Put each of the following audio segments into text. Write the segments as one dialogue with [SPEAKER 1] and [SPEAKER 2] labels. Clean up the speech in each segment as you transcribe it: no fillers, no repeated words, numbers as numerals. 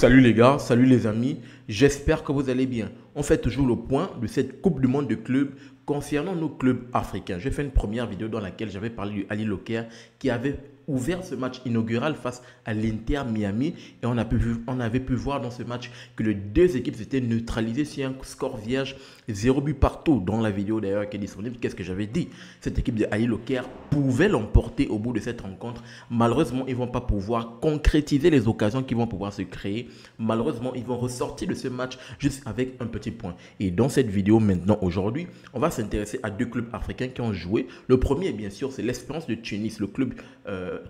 [SPEAKER 1] Salut les gars, salut les amis, j'espère que vous allez bien. On fait toujours le point de cette Coupe du Monde de clubs concernant nos clubs africains. J'ai fait une première vidéo dans laquelle j'avais parlé du Ali Loker qui avait ouvert ce match inaugural face à l'Inter Miami et on avait pu voir dans ce match que les deux équipes s'étaient neutralisées sur un score vierge, 0 but partout. Dans la vidéo d'ailleurs qui est disponible, qu'est-ce que j'avais dit? Cette équipe de Ali Loker pouvait l'emporter au bout de cette rencontre. Malheureusement, ils ne vont pas pouvoir concrétiser les occasions qui vont pouvoir se créer. Malheureusement, ils vont ressortir de ce match juste avec un petit point. Et dans cette vidéo maintenant, aujourd'hui, on va s'intéresser à deux clubs africains qui ont joué. Le premier, bien sûr, c'est l'Espérance de Tunis, le club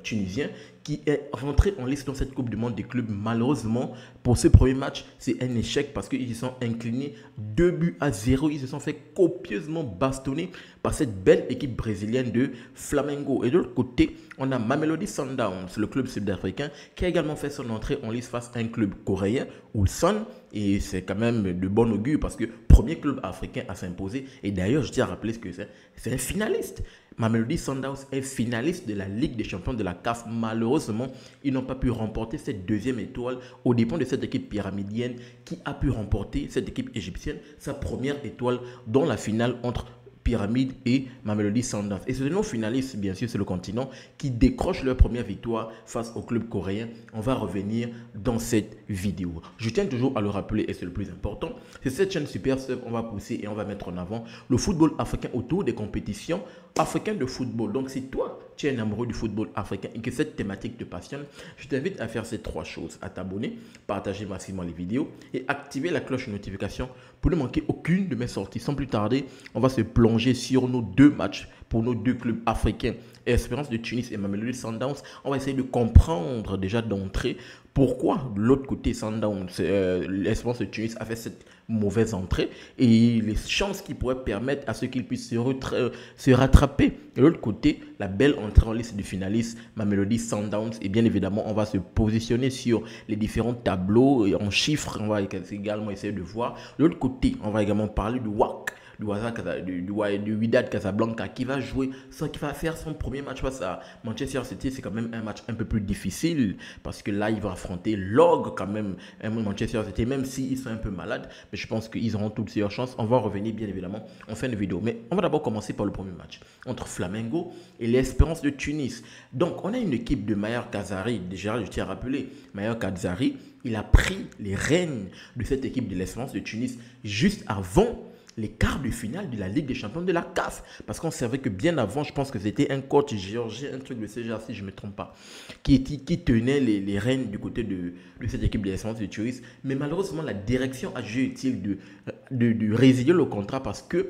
[SPEAKER 1] tunisien qui est rentré en liste dans cette Coupe du Monde des clubs. Malheureusement, pour ce premier match, c'est un échec parce qu'ils se sont inclinés 2-0. Ils se sont fait copieusement bastonner par cette belle équipe brésilienne de Flamengo. Et de l'autre côté, on a Mamelodi Sundowns, le club sud-africain, qui a également fait son entrée en liste face à un club coréen, Ulsan. Et c'est quand même de bon augure parce que premier club africain à s'imposer. Et d'ailleurs, je tiens à rappeler ce que c'est un finaliste. Mamelodi Sundowns est finaliste de la Ligue des champions de la CAF. Malheureusement, ils n'ont pas pu remporter cette deuxième étoile au dépend de cette équipe pyramidienne qui a pu remporter, cette équipe égyptienne, sa première étoile dans la finale entre Pyramide et Mamelodi Sundowns. Et c'est nos finalistes, bien sûr, c'est le continent, qui décrochent leur première victoire face au club coréen. On va revenir dans cette vidéo. Je tiens toujours à le rappeler, et c'est le plus important, c'est cette chaîne Super Sub, on va pousser et on va mettre en avant le football africain autour des compétitions africaines de football. Donc, si toi, tu es un amoureux du football africain et que cette thématique te passionne, je t'invite à faire ces trois choses. À t'abonner, partager massivement les vidéos et activer la cloche de notification pour ne manquer aucune de mes sorties. Sans plus tarder, on va se plonger sur nos deux matchs pour nos deux clubs africains, Espérance de Tunis et Mamelodi Sundowns. On va essayer de comprendre déjà d'entrée pourquoi de l'autre côté Sundowns, l'Espérance de Tunis a fait cette mauvaise entrée et les chances qui pourraient permettre à ceux qu'ils puissent se rattraper. De l'autre côté, la belle entrée en liste du finaliste Mamelodi Sundowns, et bien évidemment, on va se positionner sur les différents tableaux et en chiffres. On va également essayer de voir. De l'autre côté, on va également parler du WAC. Du Wydad Casablanca qui va jouer, qui va faire son premier match face à Manchester City. C'est quand même un match un peu plus difficile parce que là, il va affronter l'ogre quand même, Manchester City, même s'ils sont un peu malades. Mais je pense qu'ils auront toutes leurs chances. On va revenir bien évidemment en fin de vidéo. Mais on va d'abord commencer par le premier match entre Flamengo et l'Espérance de Tunis. Donc, on a une équipe de Maher Kazari. Déjà, je tiens à rappeler, Maher Kazari, il a pris les rênes de cette équipe de l'Espérance de Tunis juste avant les quarts de finale de la Ligue des champions de la CAF. Parce qu'on savait que bien avant, je pense que c'était un coach géorgien, un truc de ce genre, si je ne me trompe pas, qui tenait les rênes du côté de cette équipe de l'Espérance de Tunis. Mais malheureusement, la direction a jugé utile de résilier le contrat parce que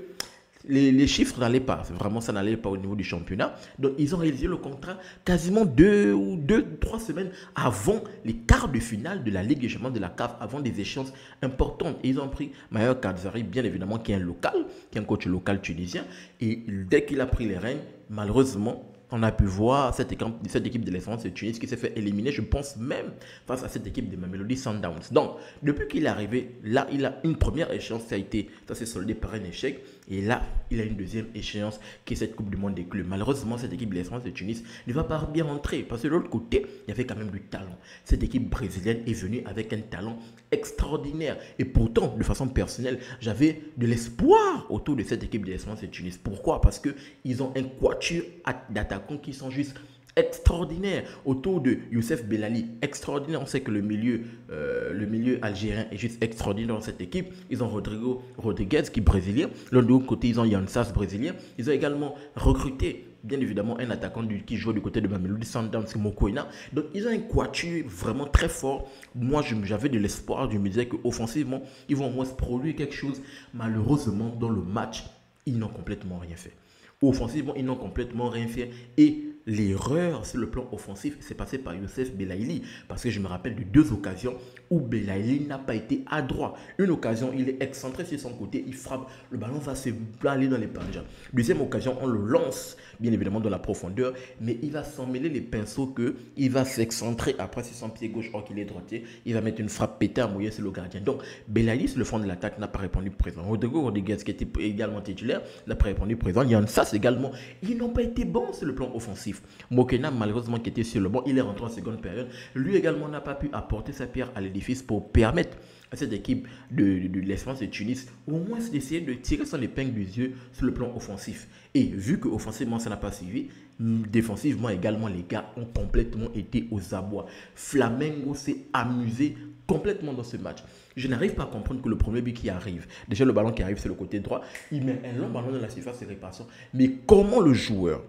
[SPEAKER 1] les chiffres n'allaient pas. Vraiment, ça n'allait pas au niveau du championnat. Donc, ils ont réalisé le contrat quasiment 3 semaines avant les quarts de finale de la Ligue des champions de la CAF, avant des échéances importantes. Et ils ont pris Maher Kadzari, bien évidemment, qui est un coach local tunisien. Et dès qu'il a pris les rênes, malheureusement, on a pu voir cette équipe de l'Espérance de Tunis qui s'est fait éliminer, je pense même, face à cette équipe de Mamelodi Sundowns. Donc, depuis qu'il est arrivé, là, il a une première échéance, ça s'est soldé par un échec. Et là, il a une deuxième échéance qui est cette Coupe du Monde des clubs. Malheureusement, cette équipe de l'Espérance de Tunis ne va pas bien rentrer parce que de l'autre côté, il y avait quand même du talent. Cette équipe brésilienne est venue avec un talent extraordinaire. Et pourtant, de façon personnelle, j'avais de l'espoir autour de cette équipe de l'Espérance de Tunis. Pourquoi? Parce qu'ils ont un quatuor d'attaquants qui sont juste extraordinaire autour de Youssef Bellali, extraordinaire. On sait que le milieu algérien est juste extraordinaire dans cette équipe. Ils ont Rodrigo Rodriguez qui est brésilien. De l'autre côté, ils ont Yansas brésilien. Ils ont également recruté bien évidemment un attaquant qui joue du côté de Mamelodi Sundowns, Mokoena. Donc ils ont un quatuor vraiment très fort. Moi j'avais de l'espoir, je me disais qu'offensivement ils vont au moins produire quelque chose. Malheureusement dans le match, ils n'ont complètement rien fait. Offensivement, ils n'ont complètement rien fait. Et l'erreur sur le plan offensif s'est passée par Youssef Belaïli. Parce que je me rappelle de 2 occasions où Belaïli n'a pas été adroit. Une occasion, il est excentré sur son côté, il frappe, le ballon va se aller dans les panjas. Deuxième occasion, on le lance, bien évidemment, dans la profondeur, mais il va s'emmêler les pinceaux qu'il va s'excentrer après sur son pied gauche, or qu'il est droitier. Il va mettre une frappe pétée à mouiller sur le gardien. Donc, Belaïli, sur le fond de l'attaque, n'a pas répondu présent. Rodrigo Rodriguez, qui était également titulaire, n'a pas répondu présent. Yansas également. Ils n'ont pas été bons sur le plan offensif. offensif. Mokena, malheureusement, qui était sur le banc, il est rentré en seconde période. Lui également n'a pas pu apporter sa pierre à l'édifice pour permettre à cette équipe de l'Espérance de Tunis au moins d'essayer de tirer son épingle du jeu sur le plan offensif. Et vu que offensivement ça n'a pas suivi, défensivement également les gars ont complètement été aux abois. Flamengo s'est amusé complètement dans ce match. Je n'arrive pas à comprendre que le premier but qui arrive, déjà le ballon qui arrive c'est le côté droit, il met un long ballon dans la surface de réparation, mais comment le joueur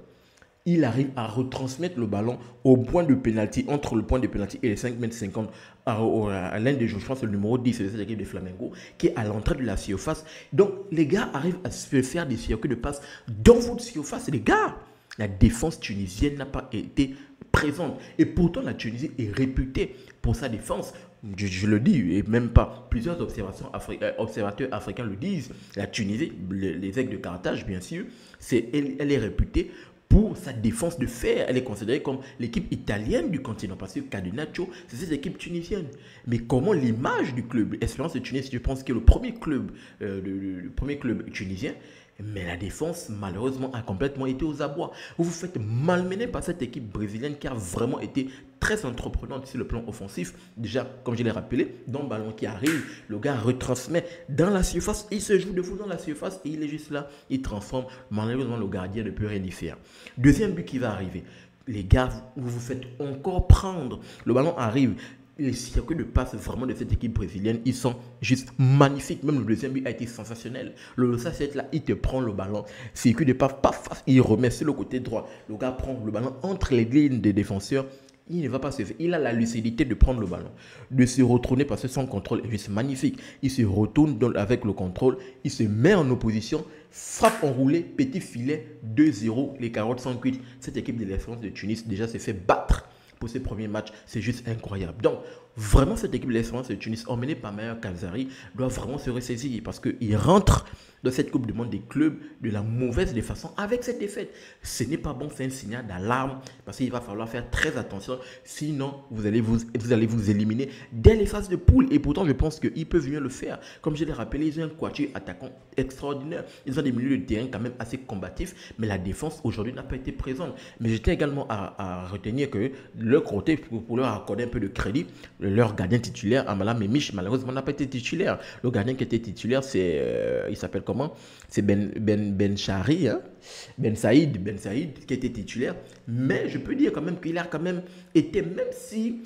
[SPEAKER 1] il arrive à retransmettre le ballon au point de pénalty, entre le point de pénalty et les 5,50 m à l'un des joueurs, je pense le numéro 10 de cette équipe de Flamengo, qui est à l'entrée de la surface. Donc, les gars arrivent à se faire des circuits de passe dans votre surface. Les gars, la défense tunisienne n'a pas été présente. Et pourtant, la Tunisie est réputée pour sa défense. Je le dis, et même pas plusieurs observateurs africains le disent. La Tunisie, les aigles de Carthage, bien sûr, elle est réputée pour sa défense de fer. Elle est considérée comme l'équipe italienne du continent parce que Catenaccio, c'est cette équipe tunisienne. Mais comment l'image du club, Espérance de Tunis, je pense que le premier club tunisien, mais la défense, malheureusement, a complètement été aux abois. Vous vous faites malmener par cette équipe brésilienne qui a vraiment été très entreprenante sur le plan offensif. Déjà, comme je l'ai rappelé, dans le ballon qui arrive, le gars retransmet dans la surface. Il se joue de fou dans la surface et il est juste là. Il transforme. Malheureusement, le gardien ne peut rien y faire. Deuxième but qui va arriver. Les gars, vous vous faites encore prendre. Le ballon arrive. Les circuits de passe vraiment de cette équipe brésilienne, ils sont juste magnifiques. Même le deuxième but a été sensationnel. Le Sachet là, il te prend le ballon. Circuit de passe, paf, il remet sur le côté droit. Le gars prend le ballon entre les lignes des défenseurs. Il ne va pas se faire. Il a la lucidité de prendre le ballon, de se retourner parce que son contrôle est juste magnifique. Il se retourne avec le contrôle, il se met en opposition, frappe enroulé, petit filet, 2-0, les carottes sont cuites. Cette équipe de l'Espérance de Tunis déjà s'est fait battre pour ses premiers matchs, c'est juste incroyable. Donc, vraiment, cette équipe de l'Espérance de Tunis, emmenée par Maher Kazari, doit vraiment se ressaisir parce qu'il rentre dans cette Coupe du Monde des clubs de la mauvaise des façons avec cette défaite. Ce n'est pas bon, c'est un signal d'alarme parce qu'il va falloir faire très attention. Sinon, vous allez vous éliminer dès les phases de poule. Et pourtant, je pense qu'ils peuvent mieux le faire. Comme je l'ai rappelé, ils ont un quatuor attaquant extraordinaire. Ils ont des milieux de terrain quand même assez combatifs, mais la défense aujourd'hui n'a pas été présente. Mais j'étais également à retenir que leur côté, pour leur accorder un peu de crédit, leur gardien titulaire, Amala Memich, malheureusement n'a pas été titulaire. Le gardien qui était titulaire, il s'appelle comment? C'est Ben Chari, hein? Ben Saïd qui était titulaire. Mais je peux dire quand même qu'il a quand même été, même si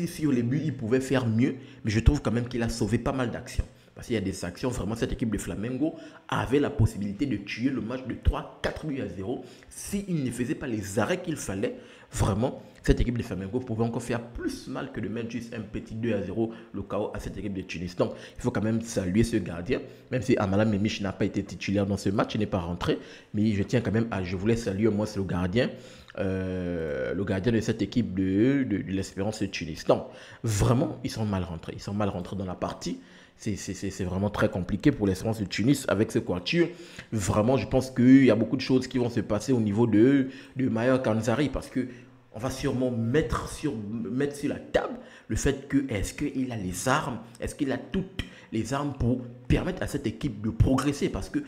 [SPEAKER 1] sur les buts, il pouvait faire mieux, mais je trouve quand même qu'il a sauvé pas mal d'actions. Parce qu'il y a des actions, vraiment, cette équipe de Flamengo avait la possibilité de tuer le match de 3-4 buts à 0 s'il ne faisait pas les arrêts qu'il fallait. Vraiment, cette équipe de Flamengo pouvait encore faire plus mal que de mettre juste un petit 2 à 0 le KO à cette équipe de Tunis. Donc, il faut quand même saluer ce gardien, même si Amala Memich n'a pas été titulaire dans ce match, il n'est pas rentré. Mais je tiens quand même je voulais saluer moi le gardien de cette équipe de l'Espérance de Tunis. Donc, vraiment, ils sont mal rentrés. Ils sont mal rentrés dans la partie. C'est vraiment très compliqué pour l'Espérance de Tunis avec ce quatuor. Vraiment, je pense qu'il y a beaucoup de choses qui vont se passer au niveau de Maher Kazari parce que on va sûrement mettre sur la table le fait que est-ce qu'il a les armes, est-ce qu'il a toutes les armes pour permettre à cette équipe de progresser parce que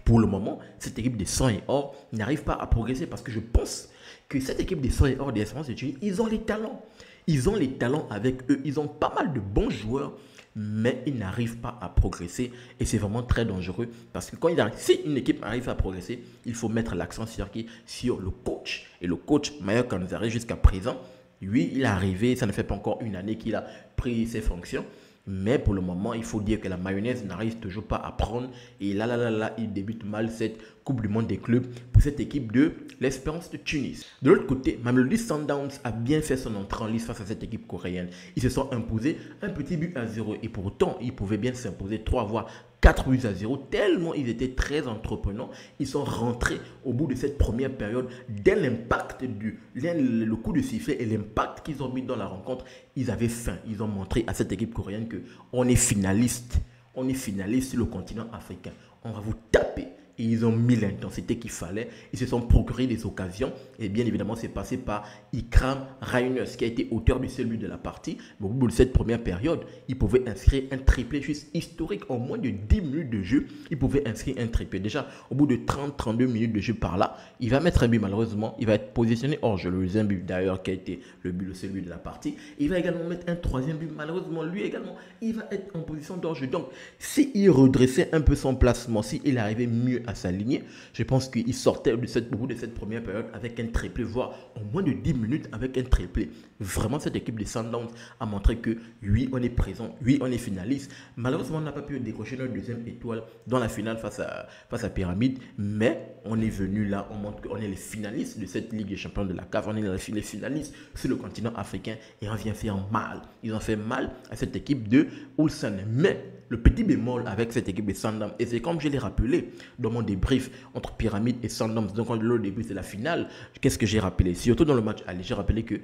[SPEAKER 1] pour le moment, cette équipe des 100 et or n'arrive pas à progresser parce que je pense que cette équipe des 100 et or des Espérances de Tunis, ils ont les talents. Ils ont les talents avec eux. Ils ont pas mal de bons joueurs, mais ils n'arrivent pas à progresser. Et c'est vraiment très dangereux parce que si une équipe arrive à progresser, il faut mettre l'accent sur le coach. Et le coach, Maher Kazari, jusqu'à présent, lui, il est arrivé, ça ne fait pas encore une année qu'il a pris ses fonctions. Mais pour le moment, il faut dire que la mayonnaise n'arrive toujours pas à prendre. Et là, il débute mal cette Coupe du Monde des clubs pour cette équipe de l'Espérance de Tunis. De l'autre côté, Mamelodi Sundowns a bien fait son entrée en lice face à cette équipe coréenne. Ils se sont imposés un petit but à 0 et pourtant, ils pouvaient bien s'imposer 3 voire 4 buts à 0, tellement ils étaient très entreprenants. Ils sont rentrés au bout de cette première période. Dès l'impact le coup de sifflet et l'impact qu'ils ont mis dans la rencontre, ils avaient faim. Ils ont montré à cette équipe coréenne qu'on est finaliste. On est finaliste sur le continent africain. On va vous taper. et ils ont mis l'intensité qu'il fallait. Ils se sont procuré des occasions et bien évidemment c'est passé par Ikram Reyners qui a été auteur de seul but de la partie. Mais au bout de cette première période, il pouvait inscrire un triplé juste historique. En moins de 10 minutes de jeu, il pouvait inscrire un triplé. Déjà, au bout de 30-32 minutes de jeu par là, il va mettre un but malheureusement. Il va être positionné hors jeu. Le deuxième but d'ailleurs qui a été le seul but de la partie. Il va également mettre un troisième but. Malheureusement, lui également, il va être en position d'hors jeu. Donc, s'il redressait un peu son placement, s'il arrivait mieux à s'aligner, je pense qu'il sortait au bout de cette première période avec un triplé, voire en moins de 10 minutes avec un triplé. Vraiment, cette équipe de Sundowns a montré que oui, on est présent, oui, on est finaliste. Malheureusement, on n'a pas pu décrocher notre deuxième étoile dans la finale face à Pyramide, mais on est venu là, on montre qu'on est les finalistes de cette Ligue des Champions de la CAF, on est les finalistes sur le continent africain et on vient faire mal. Ils ont fait mal à cette équipe de Ulsan, mais le petit bémol avec cette équipe de Sundowns, et c'est comme je l'ai rappelé dans mon débrief entre Pyramide et Sundowns, donc le début c'est la finale, qu'est-ce que j'ai rappelé? Surtout dans le match aller, j'ai rappelé que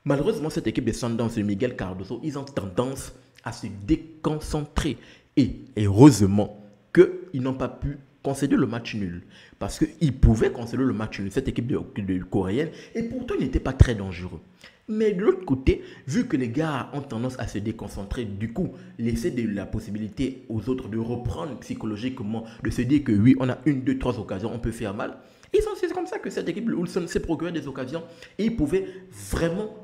[SPEAKER 1] malheureusement cette équipe de Sundowns et Miguel Cardoso, ils ont tendance à se déconcentrer. Et heureusement qu'ils n'ont pas pu concéder le match nul. Parce qu'ils pouvaient concéder le match nul, cette équipe de coréenne, et pourtant ils n'étaient pas très dangereux. Mais de l'autre côté, vu que les gars ont tendance à se déconcentrer, du coup, laisser la possibilité aux autres de reprendre psychologiquement, de se dire que oui, on a 1, 2, 3 occasions, on peut faire mal. C'est comme ça que cette équipe de Ulsan s'est procuré des occasions et ils pouvaient vraiment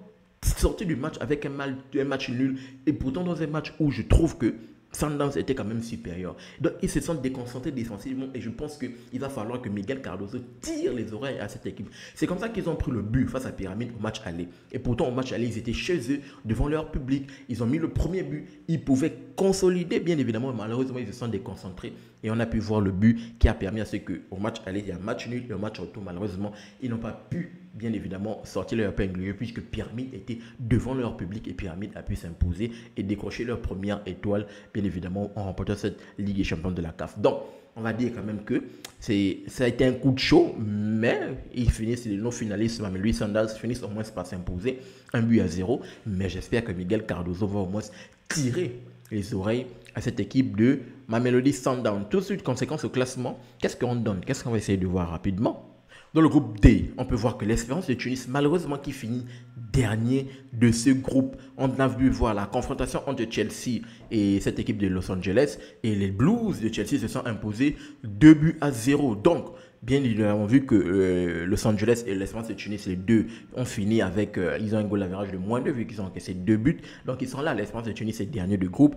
[SPEAKER 1] sortir du match avec un match nul. Et pourtant, dans un match où je trouve que Sundowns était quand même supérieur. Donc, ils se sont déconcentrés défensivement et je pense qu'il va falloir que Miguel Cardoso tire les oreilles à cette équipe. C'est comme ça qu'ils ont pris le but face à Pyramide au match aller. Et pourtant, au match aller, ils étaient chez eux, devant leur public. Ils ont mis le premier but. Ils pouvaient consolider, bien évidemment. Malheureusement, ils se sont déconcentrés. Et on a pu voir le but qui a permis à ce qu'au match aller, il y a un match nul et un match retour. Malheureusement, ils n'ont pas pu, bien évidemment, sortir leur épingle puisque Pyramide était devant leur public et Pyramide a pu s'imposer et décrocher leur première étoile, bien évidemment, en remportant cette Ligue des Champions de la CAF. Donc, on va dire quand même que ça a été un coup de chaud, mais ils finissent les non-finalistes, mais lui Sundowns finissent au moins par s'imposer 1-0. Mais j'espère que Miguel Cardoso va au moins tirer les oreilles à cette équipe de Mamelodi Sundowns. Tout de suite, conséquence au classement, qu'est-ce qu'on donne? Qu'est-ce qu'on va essayer de voir rapidement? Dans le groupe D, on peut voir que l'Espérance de Tunis, malheureusement, qui finit dernier de ce groupe. On a vu voir la confrontation entre Chelsea et cette équipe de Los Angeles. Et les Blues de Chelsea se sont imposés 2-0. Donc, bien évidemment, vu que Los Angeles et l'Espérance de Tunis, les deux, ont fini avec, ils ont un goal average de -2 vu qu'ils ont encaissé 2 buts. Donc, ils sont là. L'Espérance de Tunis est dernier de groupe.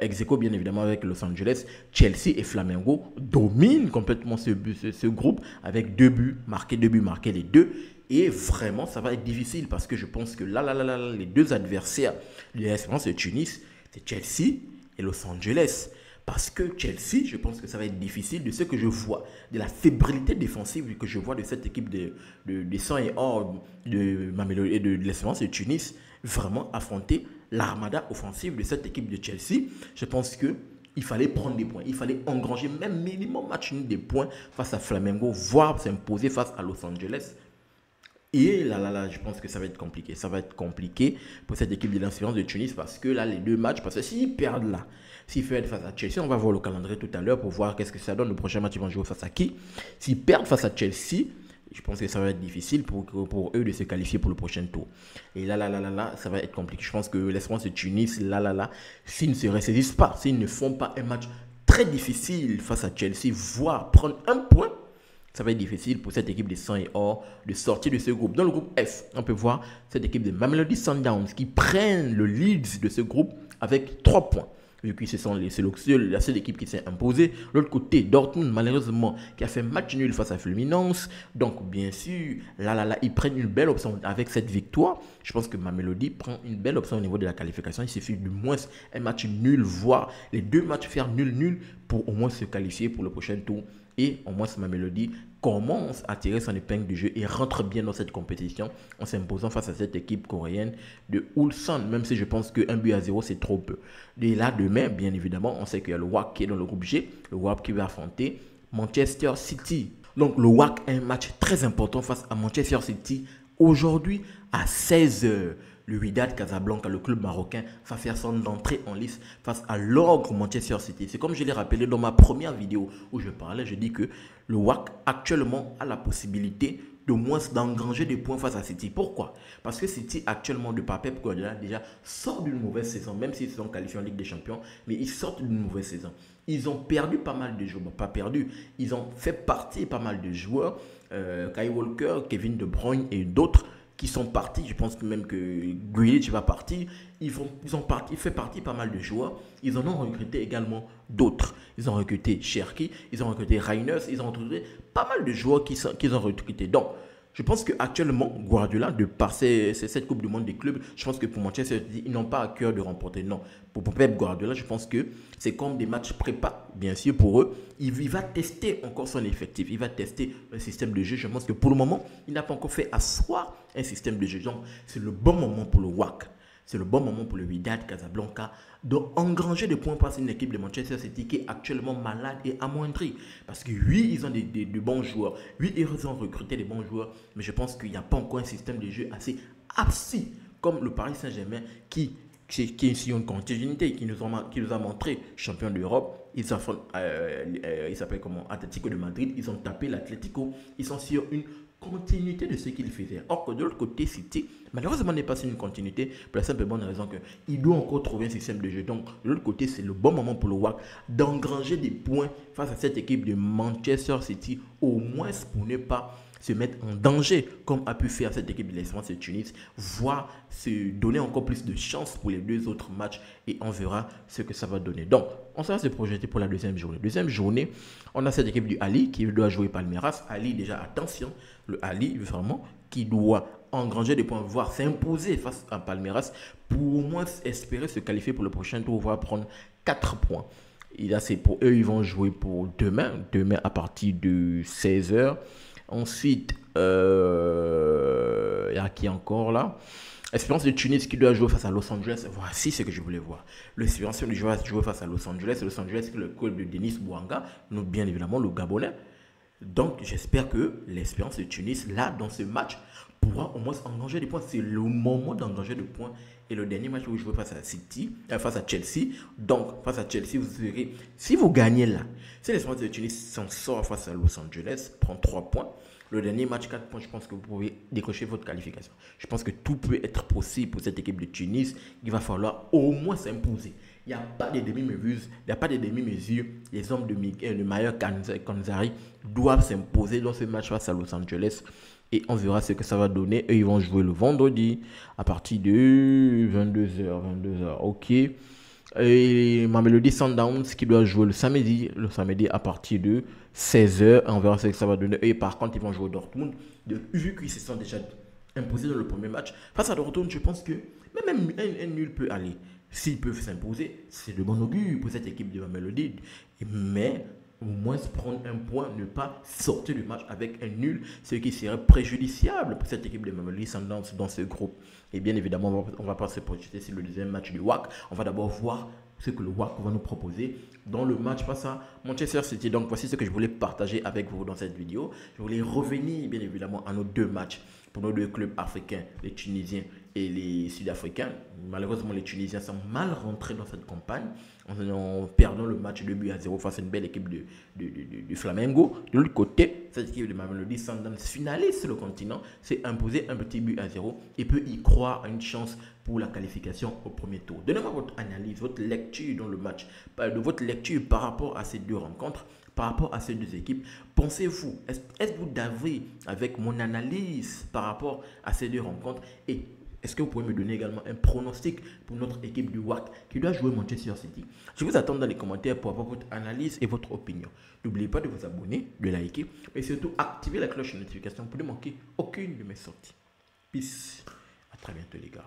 [SPEAKER 1] Ex-aequo, bien évidemment, avec Los Angeles. Chelsea et Flamengo dominent complètement ce groupe avec 2 buts marqués les deux. Et vraiment, ça va être difficile parce que je pense que les deux adversaires de l'Espérance de Tunis, c'est Chelsea et Los Angeles. Parce que Chelsea, je pense que ça va être difficile de ce que je vois, de la fébrilité défensive que je vois de cette équipe de sang et or de Mamelodi et de l'Espérance de Tunis, vraiment affronter l'armada offensive de cette équipe de Chelsea. Je pense qu'il fallait prendre des points, il fallait engranger même minimum match nul des points face à Flamengo, voire s'imposer face à Los Angeles. Et là, je pense que ça va être compliqué. Ça va être compliqué pour cette équipe de l'Espérance de Tunis parce que là, les deux matchs, parce que s'ils perdent là, s'ils perdent face à Chelsea, on va voir le calendrier tout à l'heure pour voir qu'est-ce que ça donne. Le prochain match, ils vont jouer face à qui? S'ils perdent face à Chelsea, je pense que ça va être difficile pour eux de se qualifier pour le prochain tour. Et là, ça va être compliqué. Je pense que l'Espérance de Tunis, s'ils ne se ressaisissent pas, s'ils ne font pas un match très difficile face à Chelsea, voire prendre un point, ça va être difficile pour cette équipe de sang et or de sortir de ce groupe. Dans le groupe F, on peut voir cette équipe de Mamelodi Sundowns qui prennent le lead de ce groupe avec 3 points. Vu que c'est la seule équipe qui s'est imposée. L'autre côté, Dortmund, malheureusement, qui a fait match nul face à Fluminense. Donc, bien sûr, ils prennent une belle option avec cette victoire. Je pense que Mamelodi prend une belle option au niveau de la qualification. Il suffit du moins un match nul, voire les 2 matchs faire nul pour au moins se qualifier pour le prochain tour. Et au moins, Mamelodi commence à tirer son épingle du jeu et rentre bien dans cette compétition en s'imposant face à cette équipe coréenne de Ulsan, même si je pense que 1-0 c'est trop peu. Et là, demain, bien évidemment, on sait qu'il y a le WAC qui est dans le groupe G, le WAC qui va affronter Manchester City. Donc le WAC a un match très important face à Manchester City aujourd'hui à 16h. le Wydad Casablanca, le club marocain, va faire son entrée en lice face à l'ogre Manchester City. C'est comme je l'ai rappelé dans ma première vidéo où je parlais, je dis que le WAC actuellement a la possibilité de moins d'engranger des points face à City. Pourquoi? Parce que City actuellement de par Pep Guardiola déjà sort d'une mauvaise saison, même s'ils sont qualifiés en Ligue des Champions, mais ils sortent d'une mauvaise saison. Ils ont perdu pas mal de joueurs, bon, pas perdu, ils ont fait partie pas mal de joueurs, Kyle Walker, Kevin De Bruyne et d'autres qui sont partis. Je pense même que Grealish va partir. Ils fait partie pas mal de joueurs. Ils en ont recruté également d'autres. Ils ont recruté Cherki, ils ont recruté Reiners, ils ont recruté pas mal de joueurs qu'ils ont recrutés. Donc, je pense qu'actuellement, Guardiola, de par cette Coupe du Monde des clubs, je pense que pour Manchester City, ils n'ont pas à cœur de remporter. Non. Pour Pep Guardiola, je pense que c'est comme des matchs prépa, bien sûr, pour eux. Il va tester encore son effectif. Il va tester un système de jeu. Je pense que pour le moment, il n'a pas encore fait asseoir un système de jeu. Donc, c'est le bon moment pour le WAC. C'est le bon moment pour le Wydad Casablanca d'engranger des points face à une équipe de Manchester City qui est actuellement malade et amoindrie. Parce que oui, ils ont de bons joueurs. Oui, ils ont recruté des bons joueurs. Mais je pense qu'il n'y a pas encore un système de jeu assez absci comme le Paris Saint-Germain qui est sur une continuité, qui nous a montré champion d'Europe. Ils s'appelle comment? Atlético de Madrid. Ils ont tapé l'Atlético. Ils sont sur une continuité de ce qu'il faisait. Or que de l'autre côté, City, malheureusement, n'est pas sur une continuité pour la simple et bonne raison qu'il doit encore trouver un système de jeu. Donc, de l'autre côté, c'est le bon moment pour le WAC d'engranger des points face à cette équipe de Manchester City, au moins pour ne pas se mettre en danger, comme a pu faire cette équipe de l'Espérance de Tunis, voire se donner encore plus de chance pour les deux autres matchs et on verra ce que ça va donner. Donc, on va se projeter pour la deuxième journée. Deuxième journée, on a cette équipe du Ali qui doit jouer Palmeiras. Ali, déjà, attention, le Ali, vraiment, qui doit engranger des points, voire s'imposer face à Palmeiras pour au moins espérer se qualifier pour le prochain tour, voire prendre 4 points. Et là, c'est pour eux, ils vont jouer pour demain à partir de 16h. Ensuite, il y a qui encore là? Espérance de Tunis qui doit jouer face à Los Angeles. Voici ce que je voulais voir. L'Espérance de jouer face à Los Angeles. Los Angeles, le club de Denis Bouanga, nous bien évidemment le Gabonais. Donc, j'espère que l'Espérance de Tunis, là, dans ce match, pourra au moins engranger des points. C'est le moment d'engranger des points. Et le dernier match où vous jouez face à Chelsea. Donc, face à Chelsea, vous verrez, si vous gagnez là, si l'Espérance de Tunis s'en sort face à Los Angeles, prend 3 points. Le dernier match, 4 points, je pense que vous pouvez décrocher votre qualification. Je pense que tout peut être possible pour cette équipe de Tunis. Il va falloir au moins s'imposer. Il n'y a pas de demi-mesures. Il n'y a pas de demi-mesures. Les hommes de Mayer Kanzari doivent s'imposer dans ce match face à Los Angeles. Et on verra ce que ça va donner. Eux, ils vont jouer le vendredi à partir de 22h. Ok. Et Mamelody Sundowns qui doit jouer le samedi à partir de 16h. On verra ce que ça va donner. Et par contre, ils vont jouer au Dortmund. Vu qu'ils se sont déjà imposés dans le premier match, face à Dortmund, je pense que même un nul peut aller. S'ils peuvent s'imposer, c'est de bon augure pour cette équipe de Mamelody. Mais au moins prendre un point, ne pas sortir du match avec un nul, ce qui serait préjudiciable pour cette équipe de Mamelody Sundowns dans ce groupe. Et bien évidemment, on va pas se projeter sur le deuxième match du WAC. On va d'abord voir ce que le WAC va nous proposer dans le match face à Manchester City. Donc voici ce que je voulais partager avec vous dans cette vidéo. Je voulais revenir bien évidemment à nos deux matchs pour nos deux clubs africains, les Tunisiens et les Sud-Africains. Malheureusement, les Tunisiens sont mal rentrés dans cette campagne en perdant le match 2-0 face à une belle équipe du Flamengo. De l'autre côté, cette équipe de Mamelody Sundowns, finaliste sur le continent, s'est imposée un petit but à 0 et peut y croire à une chance pour la qualification au premier tour. Donnez-moi votre analyse, votre lecture dans le match, votre lecture par rapport à ces deux rencontres, par rapport à ces deux équipes. Pensez-vous, êtes-vous d'avis avec mon analyse par rapport à ces deux rencontres? Et est-ce que vous pouvez me donner également un pronostic pour notre équipe du WAC qui doit jouer Manchester City? Je vous attends dans les commentaires pour avoir votre analyse et votre opinion. N'oubliez pas de vous abonner, de liker et surtout activer la cloche de notification pour ne manquer aucune de mes sorties. Peace. À très bientôt les gars.